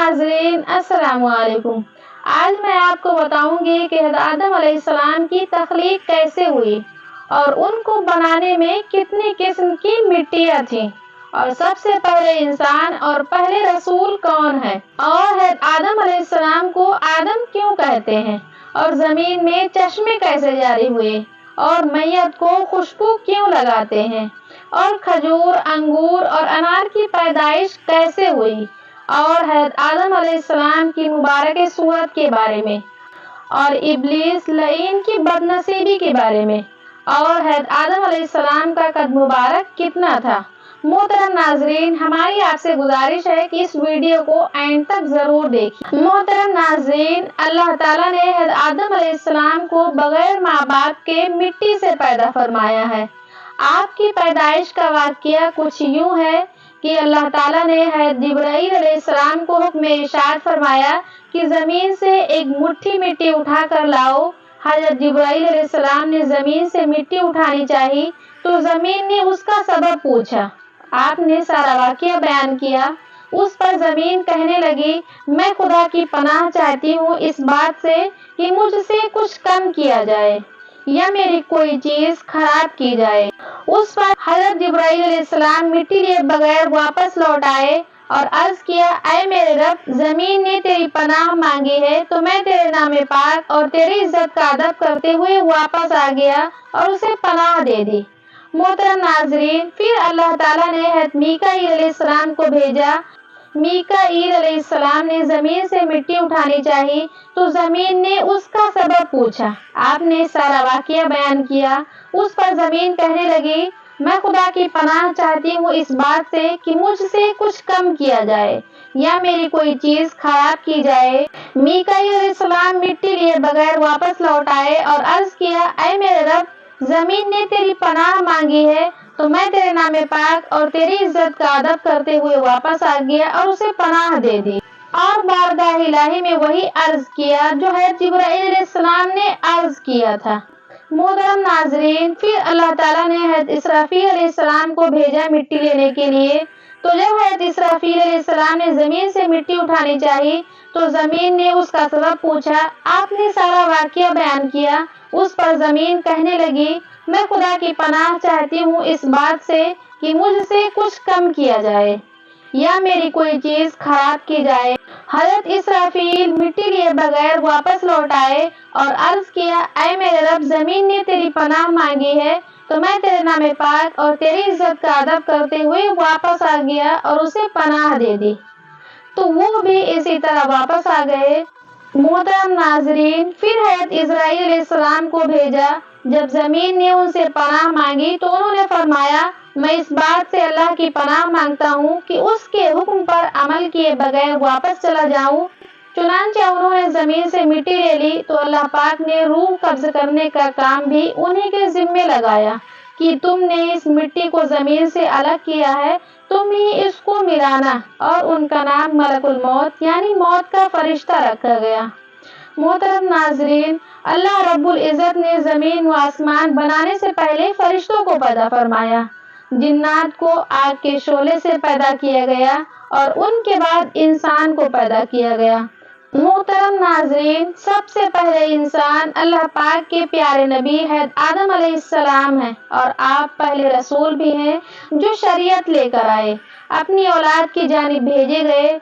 नाज़रीन, अस्सलाम वालेकुम। आज मैं आपको बताऊंगी कि आदम अलैहिस्सलाम की तख्लीक कैसे हुई और उनको बनाने में कितनी किस्म की मिट्टियाँ थी और सबसे पहले इंसान और पहले रसूल कौन है और आदम अलैहिस्सलाम को आदम क्यों कहते हैं और जमीन में चश्मे कैसे जारी हुए और मैयत को खुशबू क्यों लगाते हैं और खजूर, अंगूर और अनार की पैदाइश कैसे हुई और आदम अलैहिस्सलाम की मुबारक सूरत के बारे में और इब्लीस लईन की बदनसीबी के बारे में और आदम अलैहिस्सलाम का कद मुबारक कितना था। मोहतरम नाजरीन, हमारी आपसे गुजारिश है कि इस वीडियो को एंड तक जरूर देखिए। मोहतरम नाजरीन, अल्लाह ताला ने आदम अलैहिस्सलाम को बगैर माँ बाप के मिट्टी से पैदा फरमाया है। आपकी पैदाइश का वाकया कुछ यूं है कि अल्लाह ताला ने जिब्राईल अलैहिस्सलाम को हुक्म इरशाद फरमाया कि जमीन से एक मुट्ठी मिट्टी उठा कर लाओ। हजरत जिब्राईल अलैहिस्सलाम ने जमीन से मिट्टी उठानी चाहिए तो जमीन ने उसका सबब पूछा। आपने सारा वाकया बयान किया। उस पर जमीन कहने लगी, मैं खुदा की पनाह चाहती हूँ इस बात से कि मुझसे कुछ कम किया जाए या मेरी कोई चीज खराब की जाए। उस पर हजरत जिब्राईल अलैहिस्सलाम मिट्टी लिए बगैर वापस लौट आए और अर्ज किया, ऐ मेरे रब, जमीन ने तेरी पनाह मांगी है तो मैं तेरे नामे पाक और तेरी इज्जत का अदब करते हुए वापस आ गया और उसे पनाह दे दी। मोहतरम नाजरीन, फिर अल्लाह ताला ने मीकाईल अलैहिस्सलाम को भेजा। मीकाईल अलैहिस्सलाम ने जमीन से मिट्टी उठानी चाहिए तो जमीन ने उसका सबब पूछा। आपने सारा वाकया बयान किया। उस पर जमीन कहने लगी, मैं खुदा की पनाह चाहती हूँ इस बात से कि मुझसे कुछ कम किया जाए या मेरी कोई चीज खराब की जाए। मीकाईल अलैहिस्सलाम मिट्टी लिए बगैर वापस लौट आए और अर्ज किया, ऐ मेरे रब, जमीन ने तेरी पनाह मांगी है तो मैं तेरे नामे पाक और तेरी इज्जत का अदब करते हुए वापस आ गया और उसे पनाह दे दी और बारगाह इलाही में वही अर्ज किया जो जिब्राईल अलैहिस्सलाम ने अर्ज किया था। मोहतरम नाजरीन, फिर अल्लाह ताला ने इसराफील अलैहिस्सलाम को भेजा मिट्टी लेने के लिए। तो जब इसराफील अलैहिस्सलाम ने जमीन से मिट्टी उठानी चाहिए तो जमीन ने उसका सबब पूछा। आपने सारा वाकया बयान किया। उस पर जमीन कहने लगी, मैं खुदा की पनाह चाहती हूँ इस बात से कि मुझसे कुछ कम किया जाए या मेरी कोई चीज खराब की जाए। हजरत इसराफील मिट्टी लिए बगैर वापस लौट आए और अर्ज किया, ऐ मेरे रब, जमीन ने तेरी पनाह मांगी है तो मैं तेरे नामे पाक और तेरी इज्जत का अदब करते हुए वापस आ गया और उसे पनाह दे दी। तो वो भी इसी तरह वापस आ गए। मोहतरम नाजरीन, फिर इजराइल अलैहिस्सलाम को भेजा। जब जमीन ने उनसे पनाह मांगी तो उन्होंने फरमाया, मैं इस बात से अल्लाह की पनाह मांगता हूँ कि उसके हुक्म पर अमल किए बगैर वापस चला जाऊँ। चुनांचे उन्होंने जमीन से मिट्टी ले ली तो अल्लाह पाक ने रूह कब्ज करने का काम भी उन्हीं के जिम्मे लगाया कि तुमने इस मिट्टी को जमीन से अलग किया है, तुम ही इसको मिलाना, और उनका नाम मलकुल मौत यानी मौत का फरिश्ता रखा गया। मोहतरम नाजरीन, अल्लाह रब्बुल इज्जत ने जमीन व आसमान बनाने से पहले फरिश्तों को पैदा फरमाया। जिन्नात को आग के शोले से पैदा किया गया और उनके बाद इंसान को पैदा किया गया। मोहतरम नाजरीन, सबसे पहले इंसान अल्लाह पाक के प्यारे नबी आदम अलैहिस्सलाम है और आप पहले रसूल भी हैं जो शरीयत लेकर आए, अपनी औलाद की जानिब भेजे गए।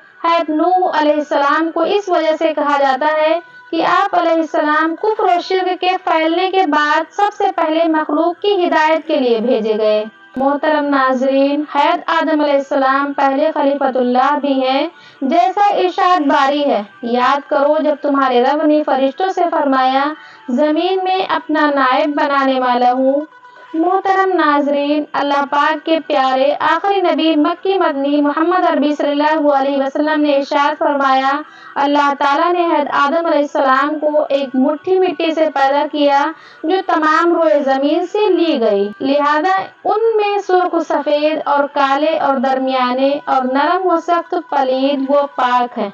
नूह अलैहिस्सलाम को इस वजह से कहा जाता है कि आप अलैहिस्सलाम कुफ्र और शिर्क के फैलने के बाद सबसे पहले मखलूक की हिदायत के लिए भेजे गए। मोहतरम नाजरीन, आदम अलैहिस्सलाम पहले खलीफतुल्लाह भी हैं, जैसा इरशाद बारी है, याद करो जब तुम्हारे रब ने फरिश्तों से फरमाया, जमीन में अपना नायब बनाने वाला हूँ। मोहतरम नाजरीन, अल्लाह पाक के प्यारे आखिरी नबी मक्की मदनी मोहम्मद अरबी सल्लल्लाहु अलैहि वसल्लम ने इरशाद फरमाया, अल्लाह ताला ने आदम अलैहिस्सलाम को एक मुट्ठी मिट्टी से पैदा किया जो तमाम रोए जमीन से ली गई, लिहाजा उनमें सुर्ख, सफेद और काले और दरमियाने और नरम व सख्त, पलीद व पाक है।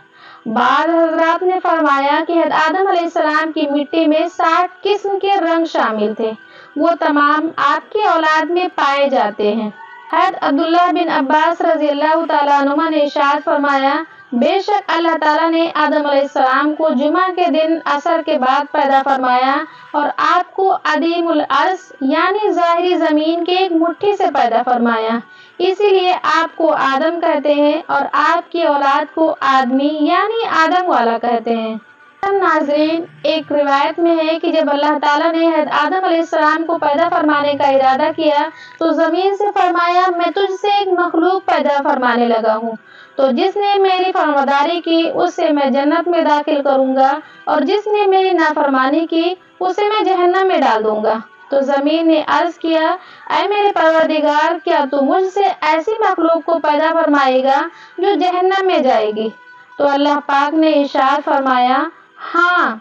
बाद हजरात ने फरमाया कि आदम अलैहिस्सलाम की मिट्टी में 60 किस्म के रंग शामिल थे, वो तमाम आपकी औलाद में पाए जाते हैं। अब्दुल्लाह बिन अब्बास रज़ियल्लाहु ताला अन्हुमा ने इरशाद फरमाया, بے شک اللہ تعالیٰ نے آدم علیہ السلام کو جمعہ کے دن عصر کے بعد پیدا فرمایا اور آپ کو عدیم الارض یعنی ظاہری زمین کے ایک مٹھی سے پیدا فرمایا، اسی لیے آپ کو آدم کہتے ہیں اور آپ کی اولاد کو آدمی یعنی آدم والا کہتے ہیں۔ ناظرین، ایک روایت میں ہے کہ جب اللہ تعالیٰ نے حضرت آدم علیہ السلام کو پیدا فرمانے کا ارادہ کیا تو زمین سے فرمایا، میں تجھ سے ایک مخلوق پیدا فرمانے لگا ہوں، تو جس نے میری فرمانبرداری کی اسے میں جنت میں داخل کروں گا اور جس نے میری نافرمانی کی اسے میں جہنم میں ڈال دوں گا۔ تو زمین نے عرض کیا، اے میرے پروردگار، کیا تو مجھ سے ایسی مخلوق کو پیدا فرمائے گا جو جہنم میں جائے گی؟ تو اللہ پاک نے ارشاد فرمایا، ہاں۔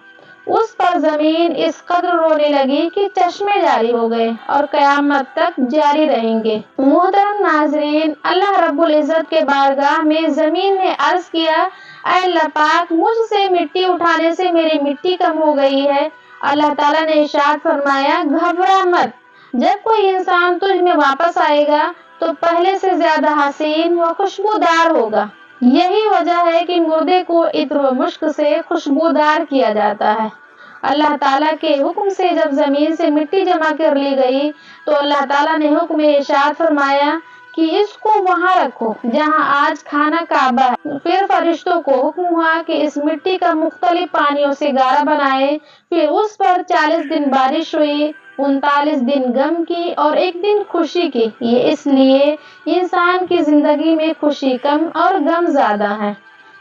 اس پر زمین اس قدر رونے لگی کہ چشمے جاری ہو گئے اور قیامت تک جاری رہیں گے۔ محترم ناظرین، اللہ رب العزت کے بارگاہ میں زمین نے عرض کیا، اے اللہ پاک، مجھ سے مٹی اٹھانے سے میری مٹی کم ہو گئی ہے۔ اللہ تعالیٰ نے ارشاد فرمایا، گھبرا مت، جب کوئی انسان تجھ میں واپس آئے گا تو پہلے سے زیادہ حسین و خوشبودار ہوگا۔ یہی وجہ ہے کہ مردے کو عطر و مشک سے خوشبودار کیا جاتا ہے۔ اللہ تعالیٰ کے حکم سے جب زمین سے مٹی جمع کر لی گئی تو اللہ تعالیٰ نے حکم ارشاد فرمایا کہ اس کو وہاں رکھو جہاں آج خانہ کعبہ ہے۔ پھر فرشتوں کو حکم ہوا کہ اس مٹی کا مختلف پانیوں سے گارا بنائے، پھر اس پر 40 دن بارش ہوئی، 39 دن غم کی اور 1 دن خوشی کی، یہ اس لیے انسان کی زندگی میں خوشی کم اور غم زیادہ ہے۔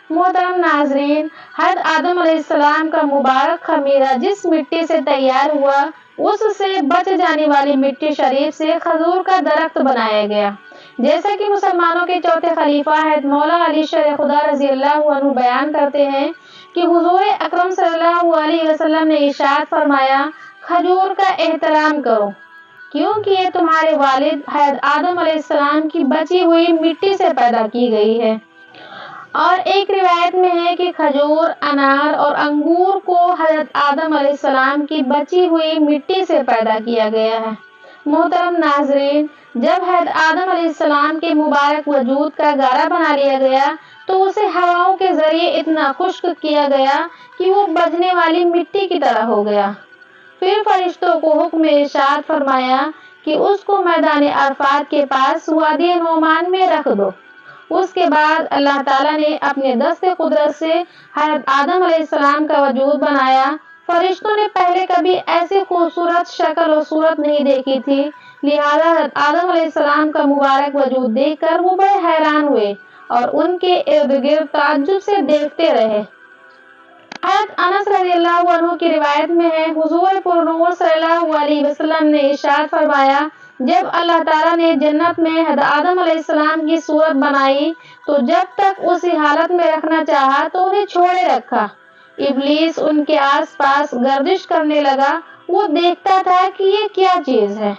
محترم ناظرین، حضرت آدم علیہ السلام کا مبارک خمیرہ جس مٹی سے تیار ہوا اس سے بچ جانے والی مٹی شریف سے کھجور کا درخت بنایا گیا، جیسا کہ مسلمانوں کے چوتھے خلیفہ حضرت مولا علی شرح خدا رضی اللہ عنہ بیان کرتے ہیں کہ حضور اکرم صلی اللہ علیہ وسلم نے ارشاد فرمایا، کھجور کا احترام کرو کیونکہ یہ تمہارے والد حضرت آدم علیہ السلام کی بچی ہوئی مٹی سے پیدا کی گئی ہے۔ اور ایک روایت میں ہے کہ کھجور، انار اور انگور کو حضرت آدم علیہ السلام کی بچی ہوئی مٹی سے پیدا کیا گیا ہے۔ محترم ناظرین، جب حضرت آدم علیہ السلام کے مبارک وجود کا گارا بنا لیا گیا تو اسے ہواؤں کے ذریعے اتنا خشک کیا گیا کہ وہ بجنے والی مٹی کی طرح ہو گیا۔ پھر فرشتوں کو حکم ارشاد فرمایا کہ اس کو میدان عرفات کے پاس وادی نعمان میں رکھ دو۔ اس کے بعد اللہ تعالیٰ نے اپنے دست قدرت سے حضرت آدم علیہ السلام کا وجود بنایا۔ فرشتوں نے پہلے کبھی ایسی خوبصورت شکل و صورت نہیں دیکھی تھی، لہذا حضرت آدم علیہ السلام کا مبارک وجود دیکھ کر وہ بڑے حیران ہوئے اور ان کے ارد گرد تعجب سے دیکھتے رہے۔ حضرت انس رضی اللہ عنہ کی روایت میں ہے، حضور پرنور صلی اللہ علیہ وسلم نے ارشاد فرمایا، جب اللہ تعالیٰ نے جنت میں حضرت آدم علیہ السلام کی صورت بنائی تو جب تک اسی حالت میں رکھنا چاہا تو انہیں چھوڑے رکھا۔ ابلیس ان کے آس پاس گردش کرنے لگا، وہ دیکھتا تھا کہ یہ کیا چیز ہے،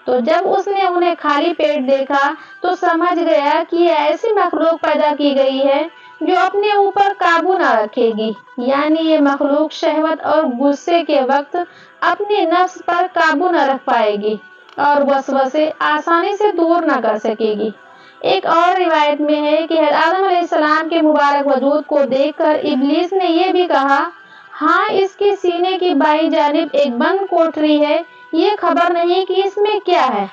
تو جب اس نے انہیں خالی پیٹ دیکھا تو سمجھ گیا کہ یہ ایسی مخلوق پیدا کی گئی ہے جو اپنے اوپر قابو نہ رکھے گی، یعنی یہ مخلوق شہوت اور غصے کے وقت اپنے نفس پر قابو نہ رکھ پائے گی اور وسوسے آسانی سے دور نہ کر سکے گی۔ ایک اور روایت میں ہے کہ حضرت آدم علیہ السلام کے مبارک وجود کو دیکھ کر ابلیس نے یہ بھی کہا، ہاں، اس کے سینے کی بائیں جانب ایک بند کوٹری ہے، یہ خبر نہیں کہ اس میں کیا ہے،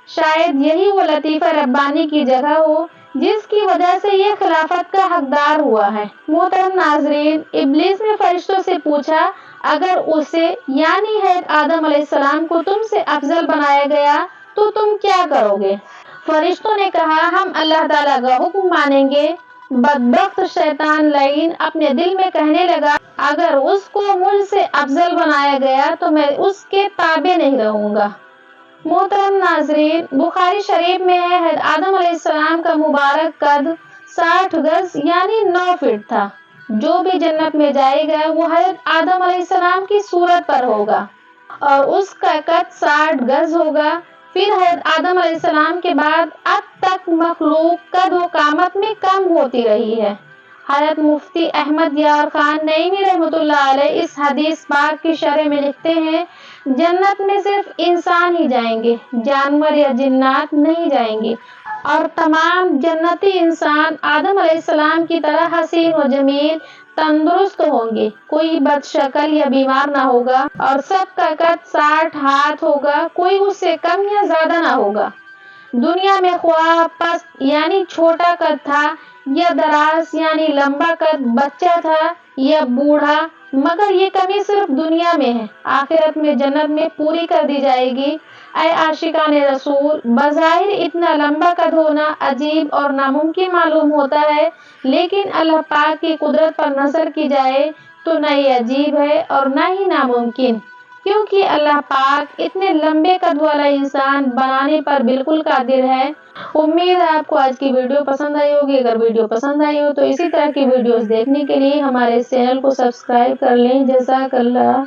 شاید یہی وہ لطیفہ ربانی کی جگہ ہو جس کی وجہ سے یہ خلافت کا حقدار ہوا ہے۔ محترم ناظرین، ابلیس نے فرشتوں سے پوچھا، اگر اسے یعنی حضرت آدم علیہ السلام کو تم سے افضل بنایا گیا تو تم کیا کرو گے؟ فرشتوں نے کہا، ہم اللہ تعالیٰ کا حکم مانیں گے۔ بدبخت شیطان لعین اپنے دل میں کہنے لگا، اگر اس کو مجھ سے افضل بنایا گیا تو میں اس کے تابع نہیں رہوں گا۔ محترم ناظرین، بخاری شریف میں ہے، حضرت آدم علیہ السلام کا مبارک قد 60 گز یعنی 9 فٹ تھا۔ جو بھی جنت میں جائے گا وہ حضرت آدم علیہ السلام کی صورت پر ہوگا اور اس کا قد 60 گز ہوگا۔ پھر حضرت آدم علیہ السلام کے بعد اب تک مخلوق قد و قامت میں کم ہوتی رہی ہے۔ حضرت مفتی احمد یار خان نعیمی رحمۃ اللہ علیہ اس حدیث پاک کی شرح میں لکھتے ہیں، जन्नत में सिर्फ इंसान ही जाएंगे, जानवर या जिन्नात नहीं जाएंगे। और तमाम जन्नती इंसान आदम अलैहिस्सलाम की तरह हसीन व जमील तंदुरुस्त होंगे, कोई बदशक्ल या बीमार ना होगा और सबका कद 60 हाथ होगा, कोई उससे कम या ज्यादा ना होगा। दुनिया में ख्वाह पस्त यानी छोटा कद था या दराज यानी लंबा कद, बच्चा था या बूढ़ा, मगर ये कमी सिर्फ दुनिया में है, आखिरत में जन्नत में पूरी कर दी जाएगी। ऐ आशिकाने रसूल, बज़ाहिर इतना लंबा कद होना अजीब और नामुमकिन मालूम होता है, लेकिन अल्लाह पाक की कुदरत पर नजर की जाए तो न ये अजीब है और न ही नामुमकिन, क्योंकि अल्लाह पाक इतने लंबे कद वाला इंसान बनाने पर बिल्कुल कादिर है। उम्मीद है आपको आज की वीडियो पसंद आई होगी। अगर वीडियो पसंद आई हो तो इसी तरह की वीडियोस देखने के लिए हमारे चैनल को सब्सक्राइब कर लें। जज़ाकल्लाह।